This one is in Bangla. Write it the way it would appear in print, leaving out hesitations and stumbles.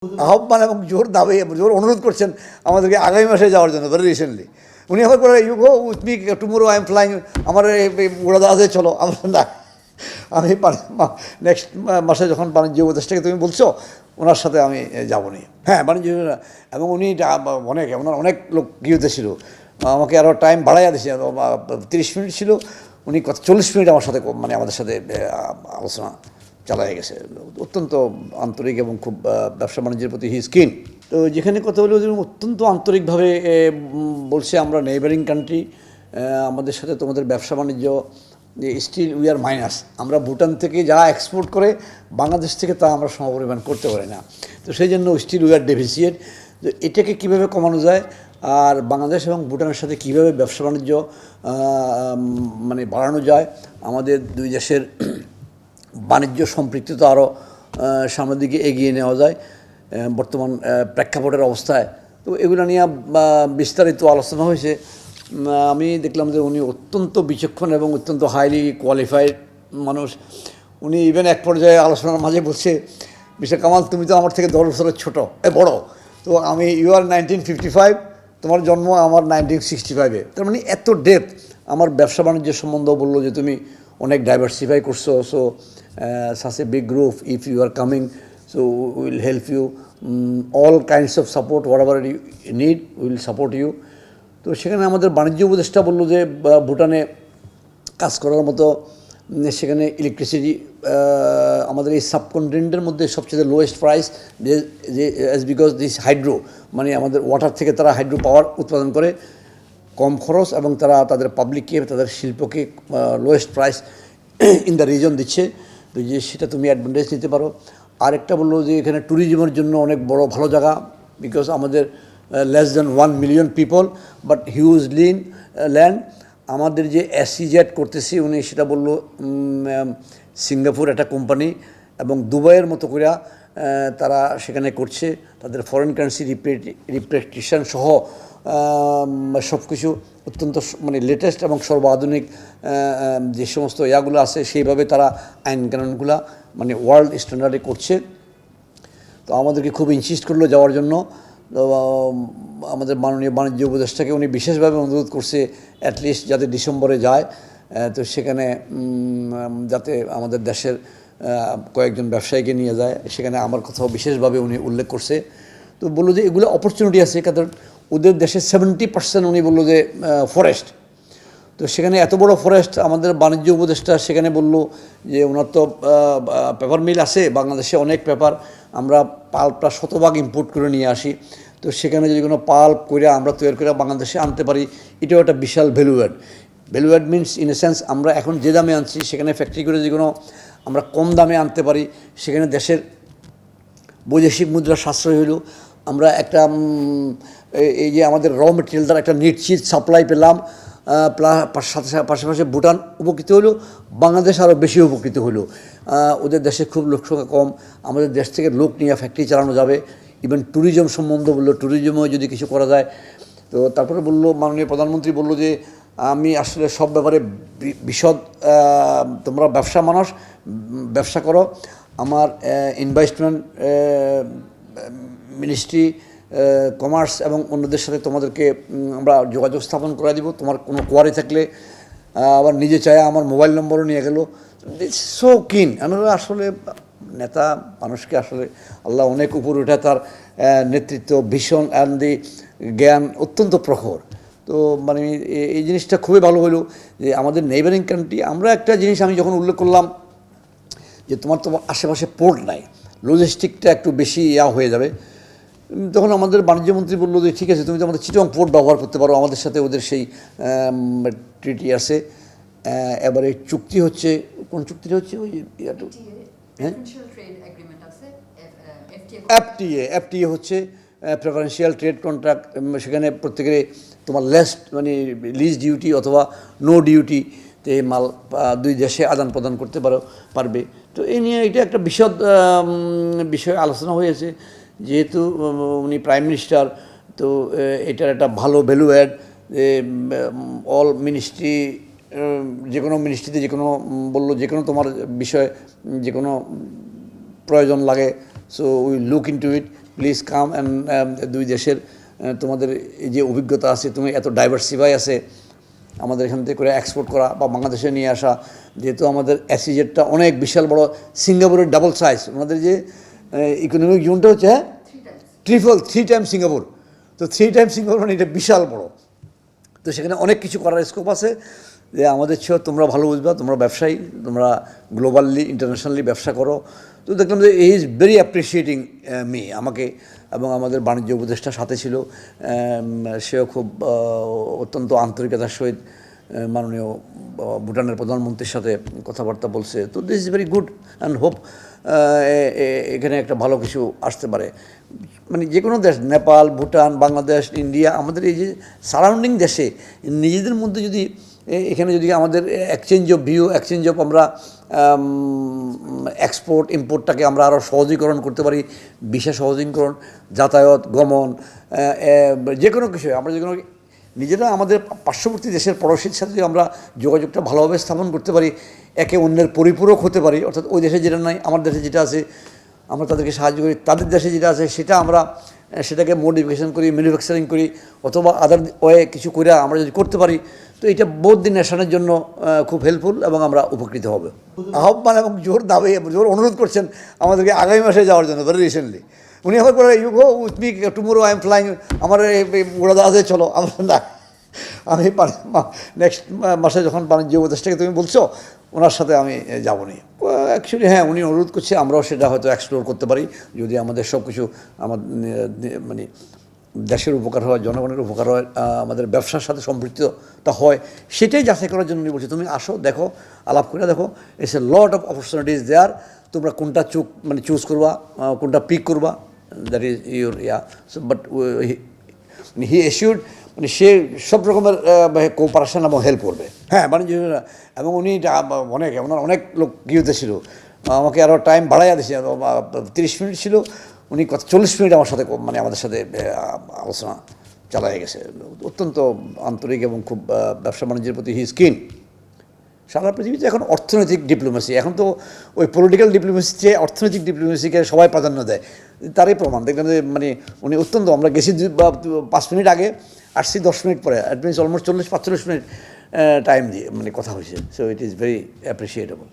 আহ্বান এবং জোর দাবি জোর অনুরোধ করছেন আমাদেরকে আগামী মাসে যাওয়ার জন্য ভেরি রিসেন্টলি। উনি আমার বলে you go with me tomorrow I am flying, আমার উড়াজাহাজে চলো। আমার না, আমি নেক্সট মাসে যখন বাণিজ্য উপদেষ্টাকে তুমি বলছো ওনার সাথে আমি যাবো নি। হ্যাঁ, বাণিজ্য এবং উনি অনেক ওনার অনেক লোক গিয়েতে ছিল, আমাকে আরও টাইম বাড়াইয়া দিয়েছে। 30 মিনিট ছিল, উনি 40 মিনিট আমার সাথে মানে আমাদের সাথে আলোচনা চালাই গেছে। অত্যন্ত আন্তরিক এবং খুব ব্যবসা বাণিজ্যের প্রতি হি স্কিন। তো যেখানে কথা হলো অত্যন্ত আন্তরিকভাবে বলছে আমরা নেইবারিং কান্ট্রি, আমাদের সাথে তোমাদের ব্যবসা বাণিজ্য স্টিল উই আর মাইনাস। আমরা ভুটান থেকে যারা এক্সপোর্ট করে বাংলাদেশ থেকে তা আমরা সমপরিমাণ করতে পারি না। তো সেই জন্য স্টিল উই আর ডেফিসিয়েট। তো এটাকে কীভাবে কমানো যায় আর বাংলাদেশ এবং ভুটানের সাথে কীভাবে ব্যবসা বাণিজ্য মানে বাড়ানো যায়, আমাদের দুই দেশের বাণিজ্য সম্পৃক্ততা আরও সামনের দিকে এগিয়ে নেওয়া যায় বর্তমান প্রেক্ষাপটের অবস্থায়। তো এগুলো নিয়ে বিস্তারিত আলোচনা হয়েছে। আমি দেখলাম যে উনি অত্যন্ত বিচক্ষণ এবং অত্যন্ত হাইলি কোয়ালিফাইড মানুষ। উনি ইভেন এক পর্যায়ে আলোচনার মাঝে বলছে, মিস্টার কামাল তুমি তো আমার থেকে 10 বছরের ছোটো বড়ো, তো আমি ইউ আর 1955, তোমার জন্ম আমার 1965-এ। তার মানে এত ডেপথ আমার ব্যবসা বাণিজ্যের সম্বন্ধেও বললো যে তুমি অনেক ডাইভার্সিফাই করছো। So such a big group, if you are coming, so we will help you, all kinds of support, whatever you need, we will support you. তো সেখানে আমাদের বাণিজ্য উপদেষ্টা বললো যে ভুটানে কাজ করার মতো সেখানে ইলেকট্রিসিটি আমাদের এই সাবকন্টিনেন্টের মধ্যে সবচেয়ে লোয়েস্ট প্রাইস, যে অ্যাজ বিকজ দিস হাইড্রো, মানে আমাদের ওয়াটার থেকে তারা হাইড্রো পাওয়ার উৎপাদন করে কম খরচ, এবং তারা তাদের পাবলিককে তাদের শিল্পকে lowest price in the reason দিচ্ছে। তো যে সেটা তুমি অ্যাডভান্টেজ নিতে পারো। আরেকটা বললো যে এখানে ট্যুরিজমের জন্য অনেক বড় ভালো জায়গা, বিকজ আমাদের less than 1 million people but huge land. আমাদের যে SEZ করতেছি উনি সেটা বললো সিঙ্গাপুর একটা কোম্পানি এবং দুবাইয়ের মতো করে তারা সেখানে করছে, তাদের ফরেন কারেন্সি রিপ্রেটেশন সহ সব কিছু অত্যন্ত মানে লেটেস্ট এবং সর্বাধুনিক যে সমস্ত ইয়াগুলো আছে সেইভাবে তারা আইন কানুনগুলো মানে ওয়ার্ল্ড স্ট্যান্ডার্ডে করছে। তো আমাদেরকে খুব ইনসিস্ট করলো যাওয়ার জন্য। তো আমাদের মাননীয় বাণিজ্য উপদেষ্টাকে উনি বিশেষভাবে অনুরোধ করছে অ্যাটলিস্ট যাতে ডিসেম্বরে যায়, তো সেখানে যাতে আমাদের দেশের কয়েকজন ব্যবসায়ীকে নিয়ে যায়। সেখানে আমার কথাও বিশেষভাবে উনি উল্লেখ করছে। তো বললো যে এগুলো অপরচুনিটি আছে, কারণ ওদের দেশে 70% উনি বললো যে ফরেস্ট। তো সেখানে এত বড় ফরেস্ট, আমাদের বাণিজ্য উপদেষ্টা সেখানে বলল যে ওনার তো পেপার মিল আছে বাংলাদেশে, অনেক পেপার, আমরা পাল্পটা শতভাগ ইম্পোর্ট করে নিয়ে আসি। তো সেখানে যদি কোনো পাল্প করে আমরা তৈরি করে বাংলাদেশে আনতে পারি, এটাও একটা বিশাল value add means in a sense আমরা এখন যে দামে আনছি সেখানে ফ্যাক্টরি করে যে কোনো আমরা কম দামে আনতে পারি, সেখানে দেশের বৈদেশিক মুদ্রা সাশ্রয় হইল। আমরা একটা এই যে আমাদের র মেটেরিয়ালটার একটা নিশ্চিত সাপ্লাই পেলাম, পাশাপাশি ভুটান উপকৃত হলো, বাংলাদেশ আরও বেশি উপকৃত হলো। ওদের দেশে খুব লোক সংখ্যা কম, আমাদের দেশ থেকে লোক নিয়ে ফ্যাক্টরি চালানো যাবে। ইভেন ট্যুরিজম সম্বন্ধ বললো, ট্যুরিজমেও যদি কিছু করা যায়। তো তারপরে বললো মাননীয় প্রধানমন্ত্রী বললো যে আমি আসলে সব ব্যাপারে বিশদ, তোমরা ব্যবসা মানুষ, ব্যবসা করো, আমার ইনভেস্টমেন্ট মিনিস্ট্রি, কমার্স এবং অন্যদের সাথে তোমাদেরকে আমরা যোগাযোগ স্থাপন করে দিব। তোমার কোনো কোয়ারি থাকলে আবার নিজে চায় আমার মোবাইল নম্বরও নিয়ে গেল। সো কিন। আমরা আসলে নেতা মানুষকে আসলে আল্লাহ অনেক উপরে উঠে, তার নেতৃত্ব ভীষণ অ্যান্ড দি জ্ঞান অত্যন্ত প্রখর। তো মানে এই জিনিসটা খুবই ভালো হলো যে আমাদের নেইবারিং কান্ট্রি, আমরা একটা জিনিস আমি যখন উল্লেখ করলাম যে তোমার তো আশেপাশে পোর্ট নাই, লজিস্টিকটা একটু বেশি হয়ে যাবে, তখন আমাদের বাণিজ্যমন্ত্রী বললো যে ঠিক আছে তুমি তো আমাদের চিটং পোর্ট ব্যবহার করতে পারো, আমাদের সাথে ওদের সেই ট্রিটি আছে। এবারে চুক্তি হচ্ছে, কোন চুক্তিটা হচ্ছে ওই হ্যাঁ FTA হচ্ছে প্রেফারেন্সিয়াল ট্রেড কন্ট্রাক্ট। সেখানে প্রত্যেকের তোমার লেস মানে লিজ ডিউটি অথবা নো ডিউটিতে মাল দুই দেশে আদান প্রদান করতে পারবে। তো এই নিয়ে এটা একটা বিশদ বিষয়ে আলোচনা হয়েছে। যেহেতু উনি প্রাইম মিনিস্টার, তো এটার একটা ভালো ভ্যালু অ্যাড, অল মিনিস্ট্রি, যে কোনো মিনিস্ট্রিতে যে কোনো বললো যে কোনো তোমার বিষয়ে যে কোনো প্রয়োজন লাগে, so we look into it. Please come and দুই দেশের তোমাদের এই যে অভিজ্ঞতা আছে, তুমি এত ডাইভার্সিফাই আছে আমাদের এখান থেকে করে এক্সপোর্ট করা বা বাংলাদেশে নিয়ে আসা, যেহেতু আমাদের অ্যাসিজেটটা অনেক বিশাল বড়, সিঙ্গাপুরের ডাবল সাইজ, আমাদের যে ইকোনমিক জোনটা হচ্ছে হ্যাঁ থ্রি টাইম সিঙ্গাপুর, তো 3 টাইম সিঙ্গাপুর মানে এটা বিশাল বড়। তো সেখানে অনেক কিছু করার স্কোপ আছে, যে আমাদের চেয়েও তোমরা ভালো বুঝবা, তোমরা ব্যবসায়ী, তোমরা গ্লোবালি ইন্টারন্যাশনালি ব্যবসা করো। তো দেখলাম যে ই ইজ ভেরি অ্যাপ্রিসিয়েটিং মি, আমাকে, এবং আমাদের বাণিজ্য উপদেষ্টার সাথে ছিল, সেও খুব অত্যন্ত আন্তরিকতার সহিত মাননীয় ভুটানের প্রধানমন্ত্রীর সাথে কথাবার্তা বলছে। তো this is very good and hope এখানে একটা ভালো কিছু আসতে পারে। মানে যে কোনো দেশ, নেপাল, ভুটান, বাংলাদেশ, ইন্ডিয়া, আমাদের এই যে সারাউন্ডিং দেশে নিজেদের মধ্যে যদি এখানে যদি আমাদের exchange of view, exchange of আমরা এক্সপোর্ট ইম্পোর্টটাকে আমরা আরও সহজীকরণ করতে পারি, ভিসা সহজীকরণ, যাতায়াত, গমন, যে কোনো কিছু আমরা যে কোনো নিজেরা আমাদের পার্শ্ববর্তী দেশের পড়োশীর সাথে যদি আমরা যোগাযোগটা ভালোভাবে স্থাপন করতে পারি, একে অন্যের পরিপূরক হতে পারি, অর্থাৎ ওই দেশে যেটা নাই আমার দেশে যেটা আছে আমরা তাদেরকে সাহায্য করি, তাদের দেশে যেটা আছে সেটা আমরা সেটাকে মডিফিকেশন করি, ম্যানুফ্যাকচারিং করি, অথবা আদার ওয়ে কিছু করে আমরা যদি করতে পারি, তো এটা বহুত দিন নেশনের জন্য খুব হেল্পফুল এবং আমরা উপকৃত হবে। আহ্বান এবং জোর অনুরোধ করছেন আমাদেরকে আগামী মাসে যাওয়ার জন্য, ভেরি রিসেন্টলি। উনি এখন বলে you go with me tomorrow I am flying, আমার উড়োজাহাজে চলো। আমরা না, আমি নেক্সট মাসে যখন বাণিজ্য উপদেষ্টাকে তুমি বলছো, ওনার সাথে আমি যাবো নি। অ্যাকচুয়ালি হ্যাঁ, উনি অনুরোধ করছে, আমরাও সেটা হয়তো এক্সপ্লোর করতে পারি, যদি আমাদের সব কিছু আমাদের মানে দেশের উপকার হয়, জনগণের উপকার হয়, আমাদের ব্যবসার সাথে সম্পৃক্ততা হয়, সেটাই যাচাই করার জন্য উনি বলছি তুমি আসো, দেখো, আলাপ করে দেখো, it's a lot of opportunities there, তোমরা কোনটা চুজ করবা, কোনটা পিক করবা, that is your so but he assured, মানে সে সব রকমের কোঅপারেশন এবং হেল্প করবে। হ্যাঁ, বাণিজ্য, এবং উনি অনেক ওনার অনেক লোক গিয়েতে ছিল, আমাকে আরও টাইম বাড়াইয়া দিয়েছে, 30 মিনিট ছিল, উনি 40 মিনিট আমার সাথে মানে আমাদের সাথে আলোচনা চালাই গেছে। অত্যন্ত আন্তরিক এবং খুব ব্যবসা বাণিজ্যের প্রতি হি ইজ কিন। সারা পৃথিবীতে এখন অর্থনৈতিক ডিপ্লোমেসি, এখন তো ওই পলিটিক্যাল ডিপ্লোমেসির চেয়ে অর্থনৈতিক ডিপ্লোমেসিকে সবাই প্রাধান্য দেয়, তারই প্রমাণ দেখলাম যে মানে উনি অত্যন্ত, আমরা গেছি 5 মিনিট আগে, আসছি 10 মিনিট পরে, at means almost 40-45 minute time দিয়ে মানে কথা হয়েছে। So it is very appreciable.